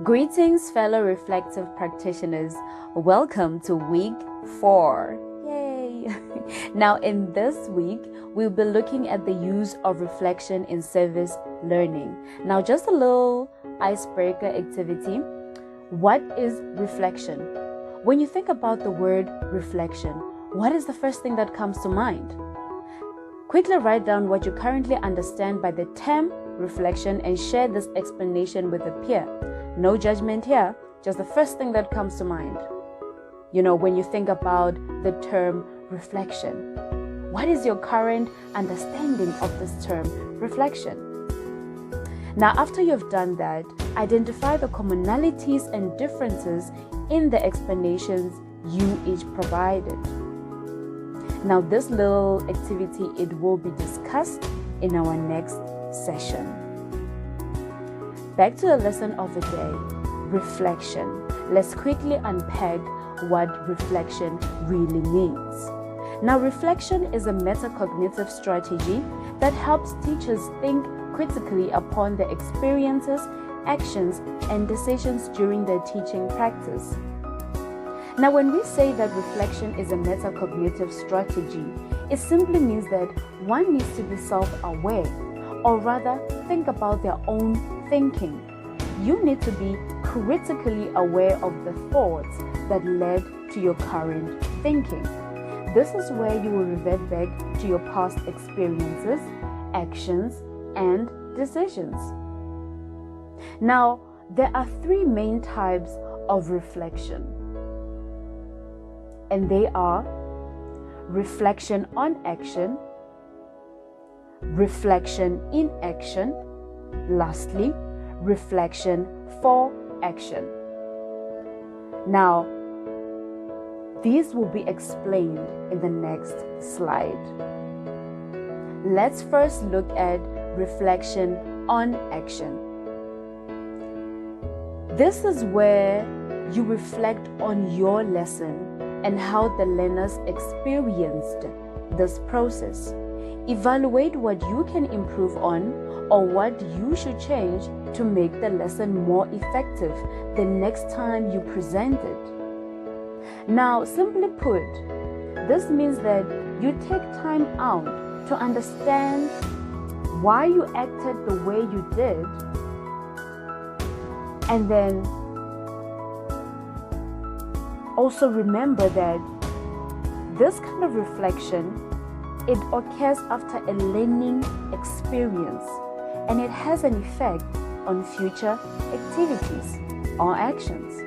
Greetings, fellow reflective practitioners. Welcome to week 4. Yay! Now, in this week, we'll be looking at the use of reflection in service learning. Now, just a little icebreaker activity. What is reflection? When you think about the word reflection, what is the first thing that comes to mind? Quickly write down what you currently understand by the term reflection and share this explanation with a peer. No judgment here, just the first thing that comes to mind. When you think about the term reflection, what is your current understanding of this term reflection? Now, after you've done that, identify the commonalities and differences in the explanations you each provided. Now, this little activity, it will be discussed in our next session. Back to the lesson of the day, reflection. Let's quickly unpack what reflection really means. Now, reflection is a metacognitive strategy that helps teachers think critically upon their experiences, actions, and decisions during their teaching practice. Now, when we say that reflection is a metacognitive strategy, it simply means that one needs to be self-aware, or rather think about their own thinking. You need to be critically aware of the thoughts that led to your current thinking. This is where you will revert back to your past experiences, actions, and decisions. Now, there are 3 main types of reflection, and they are reflection on action, reflection in action, lastly, reflection for action. Now, these will be explained in the next slide. Let's first look at reflection on action. This is where you reflect on your lesson and how the learners experienced this process. Evaluate what you can improve on or what you should change to make the lesson more effective the next time you present it. Now, simply put, this means that you take time out to understand why you acted the way you did, and then also remember that this kind of reflection, it occurs after a learning experience, and it has an effect on future activities or actions.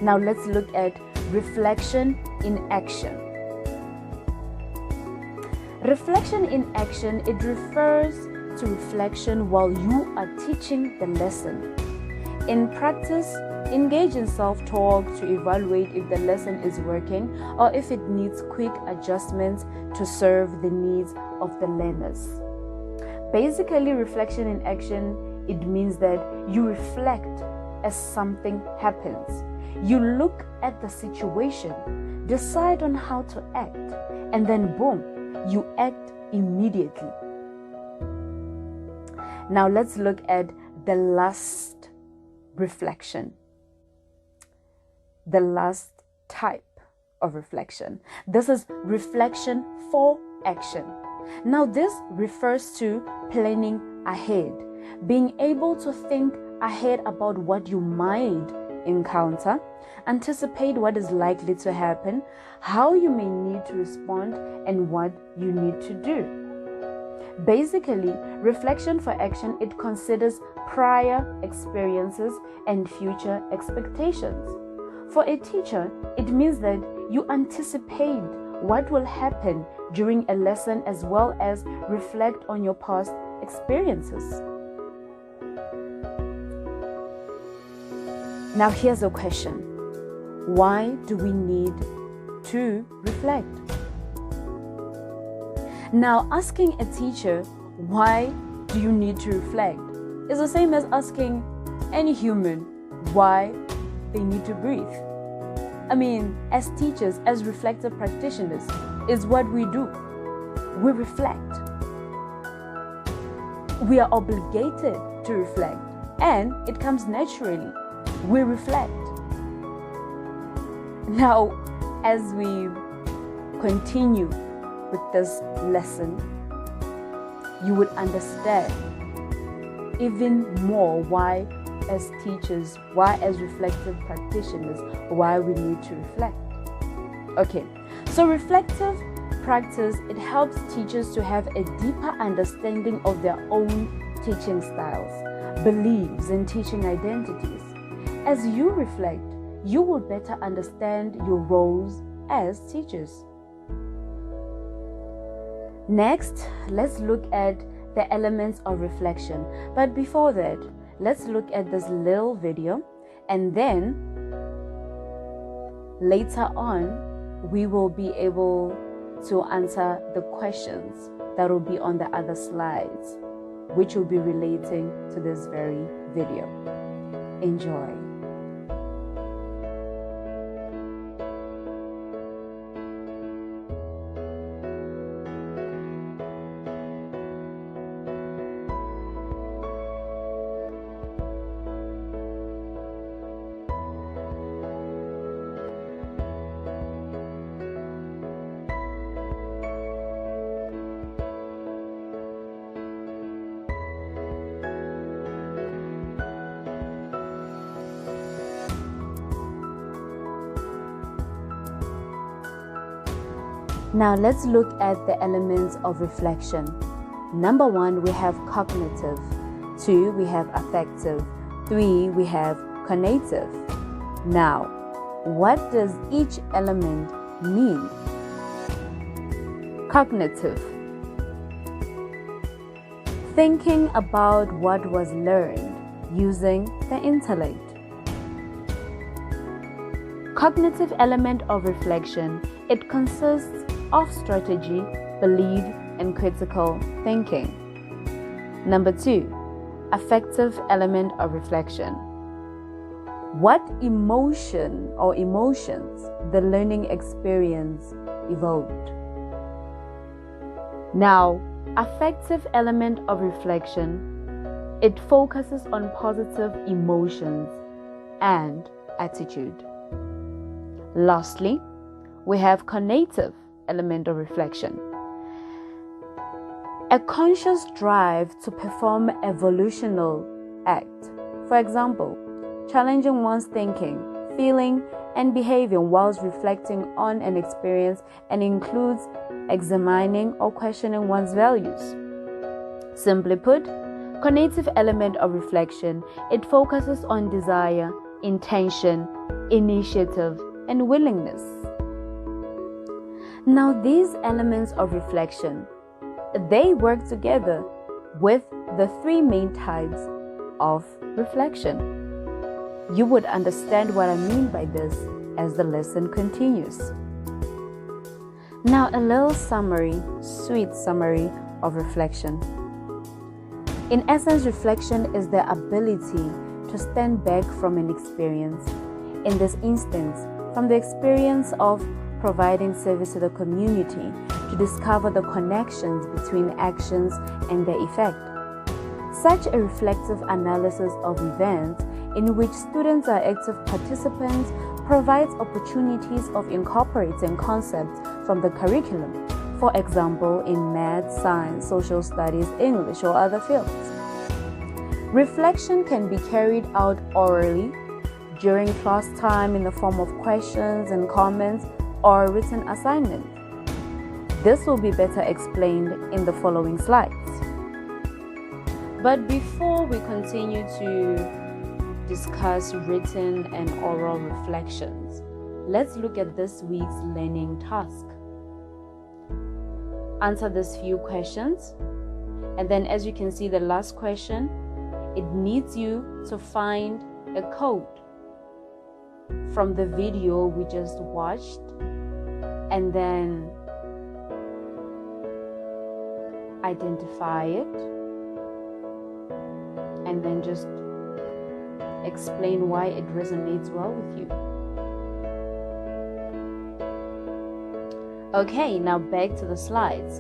Now let's look at reflection in action. Reflection in action, it refers to reflection while you are teaching the lesson. In practice, engage in self-talk to evaluate if the lesson is working or if it needs quick adjustments to serve the needs of the learners. Basically, reflection in action, it means that you reflect as something happens. You look at the situation, decide on how to act, and then boom, you act immediately. Now let's look at the last reflection. The last type of reflection. This is reflection for action. Now, this refers to planning ahead, being able to think ahead about what you might encounter, anticipate what is likely to happen, how you may need to respond, and what you need to do. Basically, reflection for action, it considers prior experiences and future expectations. For a teacher, it means that you anticipate what will happen during a lesson as well as reflect on your past experiences. Now here's a question. Why do we need to reflect? Now, asking a teacher, why do you need to reflect, is the same as asking any human why they need to breathe. As teachers, as reflective practitioners, is what we do. We reflect. We are obligated to reflect. and it comes naturally. We reflect. Now, as we continue with this lesson, you would understand even more why as teachers, why as reflective practitioners, why we need to reflect. Okay, so reflective practice, it helps teachers to have a deeper understanding of their own teaching styles, beliefs, and teaching identities. As you reflect, you will better understand your roles as teachers. Next, let's look at the elements of reflection. But before that, let's look at this little video, and then later on, we will be able to answer the questions that will be on the other slides, which will be relating to this very video. Enjoy. Now let's look at the elements of reflection. Number 1, we have cognitive. 2, we have affective. 3, we have conative. Now, what does each element mean? Cognitive. Thinking about what was learned using the intellect. Cognitive element of reflection, it consists of strategy, belief, and critical thinking. Number 2, affective element of reflection. What emotion or emotions the learning experience evoked. Now, affective element of reflection, it focuses on positive emotions and attitude. Lastly, we have conative element of reflection. A conscious drive to perform a volitional act. For example, challenging one's thinking, feeling, and behavior whilst reflecting on an experience, and includes examining or questioning one's values. Simply put, conative element of reflection, it focuses on desire, intention, initiative, and willingness. Now, these elements of reflection, they work together with the 3 main types of reflection. You would understand what I mean by this as the lesson continues. Now, a little summary, sweet summary of reflection. In essence, reflection is the ability to stand back from an experience, in this instance, from the experience of providing service to the community, to discover the connections between actions and their effect. Such a reflective analysis of events in which students are active participants provides opportunities of incorporating concepts from the curriculum, for example, in math, science, social studies, English, or other fields. Reflection can be carried out orally, during class time in the form of questions and comments, or written assignment. This will be better explained in the following slides. But before we continue to discuss written and oral reflections, let's look at this week's learning task. Answer these few questions, and then as you can see, the last question, it needs you to find a code from the video we just watched, and then identify it, and then just explain why it resonates well with you. Okay, now back to the slides.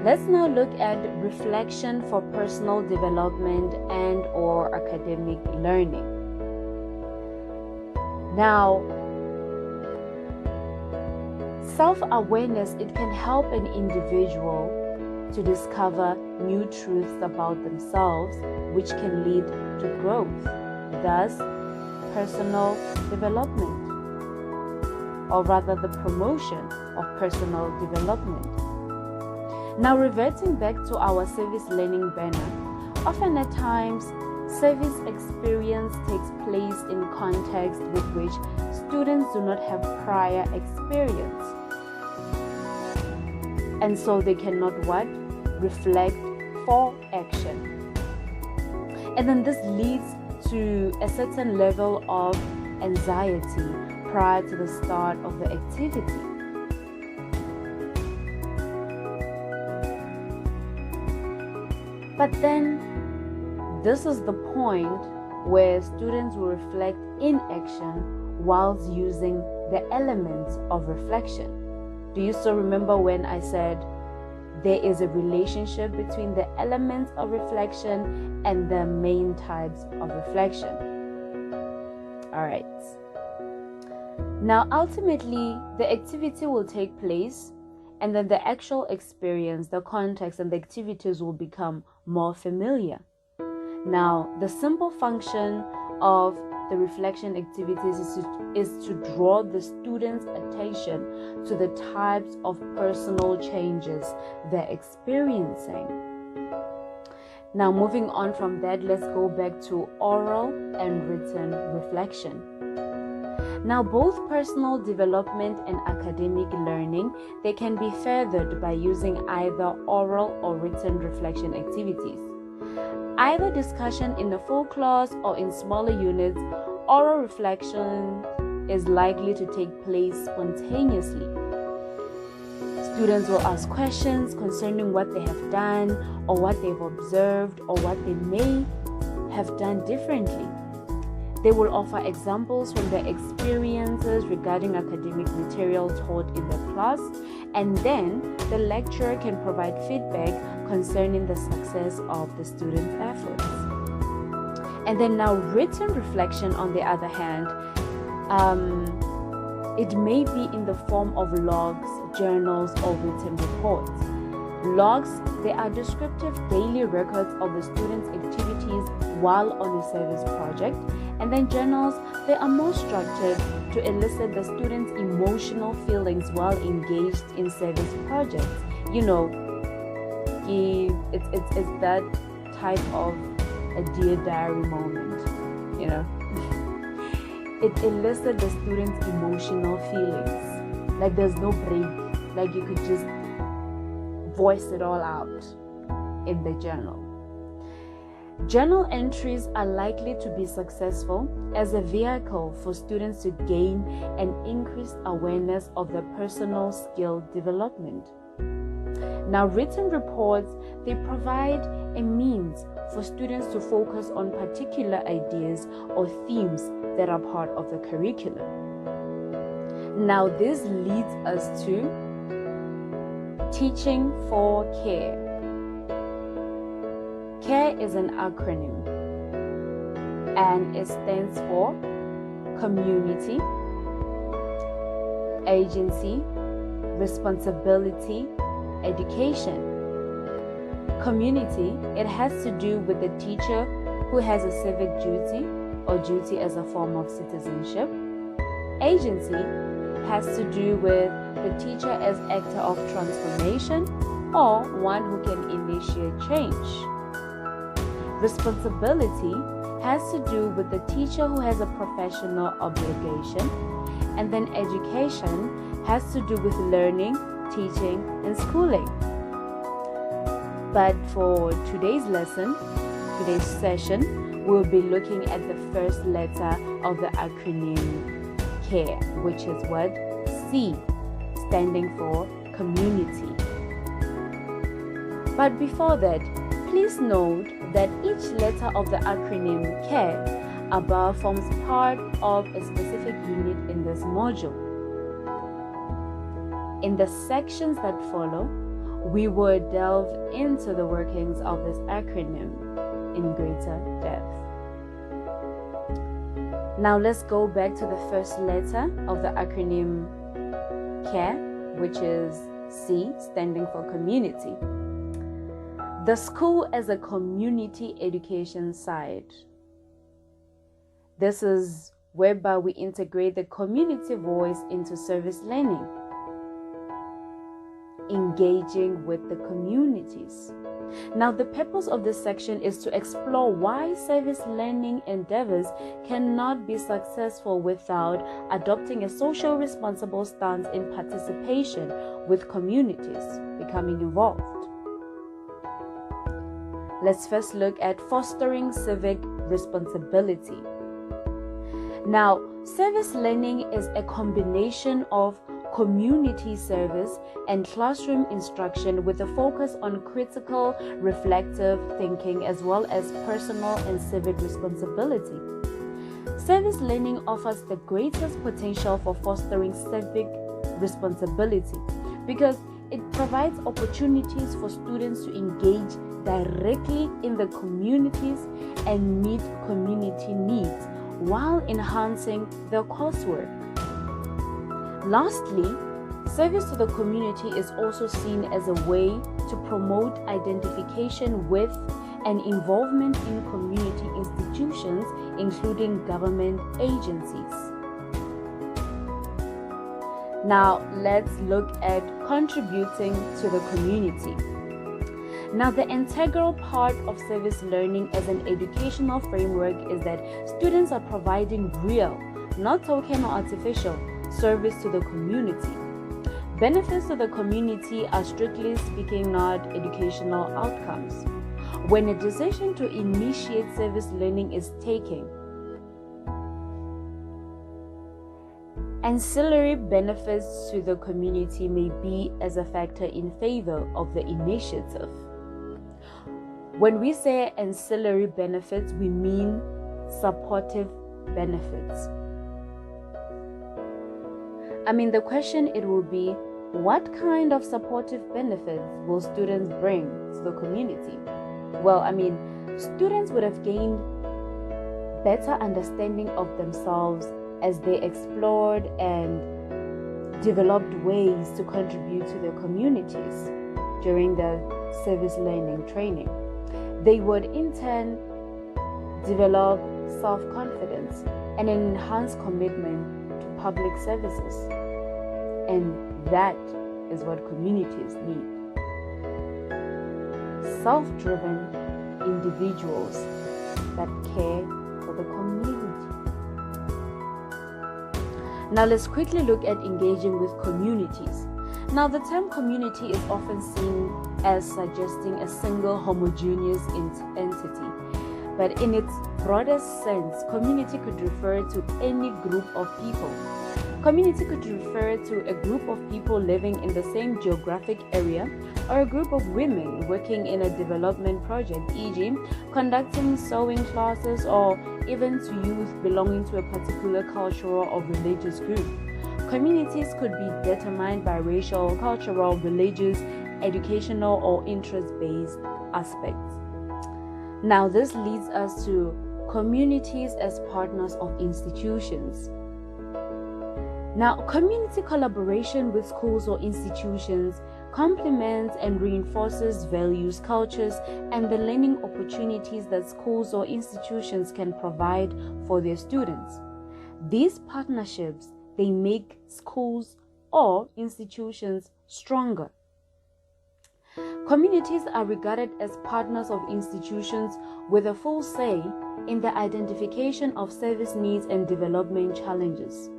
Let's now look at reflection for personal development and or academic learning. Now, self-awareness, it can help an individual to discover new truths about themselves, which can lead to growth, thus personal development, or rather the promotion of personal development. Now, reverting back to our service learning banner, often at times, service experience takes place in context with which students do not have prior experience. And so they cannot what? Reflect for action. And then this leads to a certain level of anxiety prior to the start of the activity. But then this is the point where students will reflect in action whilst using the elements of reflection. Do you still remember when I said there is a relationship between the elements of reflection and the main types of reflection? All right. Now, ultimately, the activity will take place, and then the actual experience, the context, and the activities will become more familiar. Now, the simple function of the reflection activities is to draw the students' attention to the types of personal changes they're experiencing. Now, moving on from that, let's go back to oral and written reflection. Now, both personal development and academic learning, they can be furthered by using either oral or written reflection activities. Either discussion in a full class or in smaller units, oral reflection is likely to take place spontaneously. Students will ask questions concerning what they have done or what they've observed or what they may have done differently. They will offer examples from their experiences regarding academic material taught in the class, and then the lecturer can provide feedback concerning the success of the students' efforts. And then now written reflection, on the other hand, it may be in the form of logs, journals, or written reports. Logs, they are descriptive daily records of the students' activities while on a service project. And then journals, they are more structured to elicit the students' emotional feelings while engaged in service projects. You know, it's that type of a Dear Diary moment, you know. It elicits the students' emotional feelings. Like there's no break. Like you could just voice it all out in the journal. Journal entries are likely to be successful as a vehicle for students to gain an increased awareness of their personal skill development. Now, written reports, they provide a means for students to focus on particular ideas or themes that are part of the curriculum. Now, this leads us to Teaching for Care. CARE is an acronym, and it stands for Community, Agency, Responsibility, Education. Community, it has to do with the teacher who has a civic duty or duty as a form of citizenship. Agency has to do with the teacher as actor of transformation or one who can initiate change. Responsibility has to do with the teacher who has a professional obligation. And then education has to do with learning, teaching, and schooling. But for today's lesson, today's session, we'll be looking at the first letter of the acronym CARE, which is what? C, standing for community. But before that, please note that each letter of the acronym CARE above forms part of a specific unit in this module. In the sections that follow, we would delve into the workings of this acronym in greater depth. Now let's go back to the first letter of the acronym CARE, which is C, standing for community. The school as a community education site. This is whereby we integrate the community voice into service learning, engaging with the communities. Now, the purpose of this section is to explore why service learning endeavors cannot be successful without adopting a social responsible stance in participation with communities becoming involved. Let's first look at fostering civic responsibility. Now, service learning is a combination of community service and classroom instruction with a focus on critical, reflective thinking as well as personal and civic responsibility. Service learning offers the greatest potential for fostering civic responsibility because it provides opportunities for students to engage directly in the communities and meet community needs while enhancing their coursework. Lastly, service to the community is also seen as a way to promote identification with and involvement in community institutions, including government agencies. Now, let's look at contributing to the community. Now, the integral part of service learning as an educational framework is that students are providing real, not token or artificial, service to the community. Benefits to the community are strictly speaking not educational outcomes. When a decision to initiate service learning is taken, ancillary benefits to the community may be as a factor in favor of the initiative. When we say ancillary benefits, we mean supportive benefits. The question it will be, what kind of supportive benefits will students bring to the community? Well, students would have gained better understanding of themselves as they explored and developed ways to contribute to their communities during the service learning training. They would in turn develop self-confidence and an enhanced commitment to public services. And that is what communities need. Self-driven individuals that care for the community. Now let's quickly look at engaging with communities. Now, the term community is often seen as suggesting a single homogeneous entity. But in its broadest sense, community could refer to any group of people. Community could refer to a group of people living in the same geographic area or a group of women working in a development project, e.g., conducting sewing classes, or even to youth belonging to a particular cultural or religious group. Communities could be determined by racial, cultural, religious, educational, or interest-based aspects. Now, this leads us to communities as partners of institutions. Now, community collaboration with schools or institutions complements and reinforces values, cultures, and the learning opportunities that schools or institutions can provide for their students. These partnerships, they make schools or institutions stronger. Communities are regarded as partners of institutions with a full say in the identification of service needs and development challenges.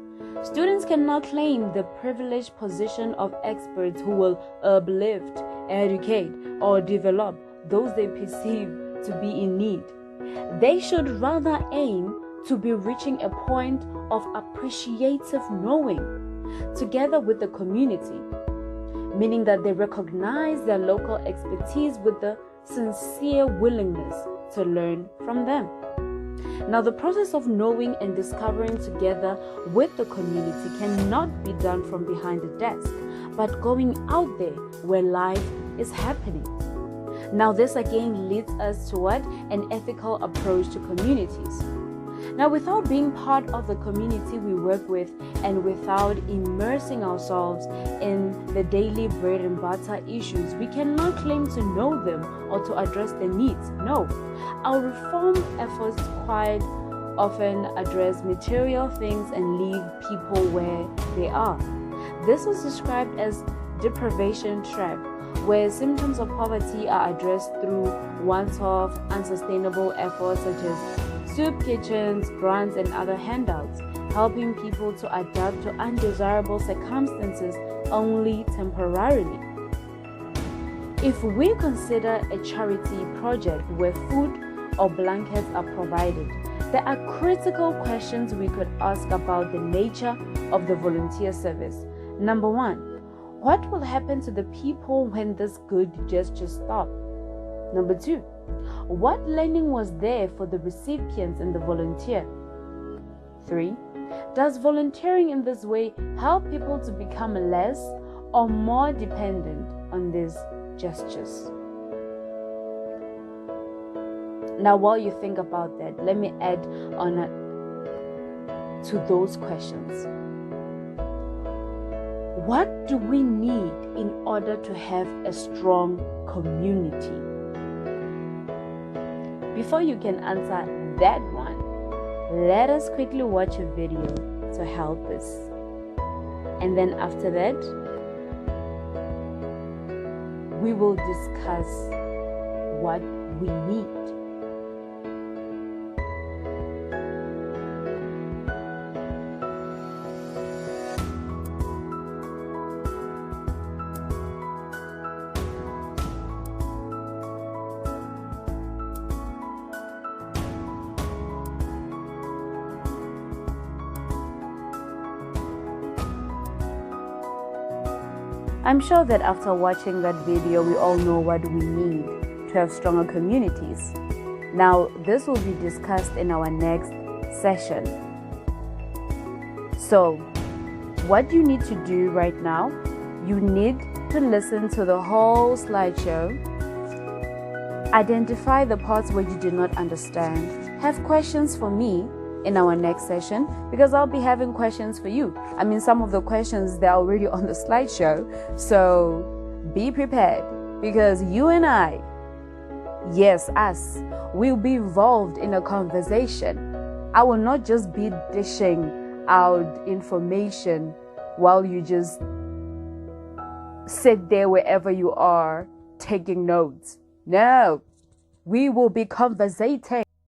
Students cannot claim the privileged position of experts who will uplift, educate, or develop those they perceive to be in need. They should rather aim to be reaching a point of appreciative knowing together with the community, meaning that they recognize their local expertise with the sincere willingness to learn from them. Now, the process of knowing and discovering together with the community cannot be done from behind a desk, but going out there where life is happening. Now, this again leads us to what? An ethical approach to communities. Now, without being part of the community we work with and without immersing ourselves in the daily bread and butter issues, we cannot claim to know them or to address their needs. No, our reform efforts quite often address material things and leave people where they are. This was described as deprivation trap, where symptoms of poverty are addressed through one-off, unsustainable efforts such as soup kitchens, grants, and other handouts, helping people to adapt to undesirable circumstances only temporarily. If we consider a charity project where food or blankets are provided, there are critical questions we could ask about the nature of the volunteer service. Number one, what will happen to the people when this good gesture stops? Number two, what learning was there for the recipients and the volunteer? 3. Does volunteering in this way help people to become less or more dependent on these gestures? Now, while you think about that, let me add on to those questions. What do we need in order to have a strong community? Before you can answer that one, let us quickly watch a video to help us. And then after that, we will discuss what we need. I'm sure that after watching that video, we all know what we need to have stronger communities. Now, this will be discussed in our next session. So, what you need to do right now, you need to listen to the whole slideshow, identify the parts where you do not understand, have questions for me in our next session, because I'll be having questions for you. I mean, some of the questions, they're already on the slideshow, so be prepared, because you and I, yes, us, will be involved in a conversation. I will not just be dishing out information while you just sit there wherever you are taking notes. No, we will be conversating.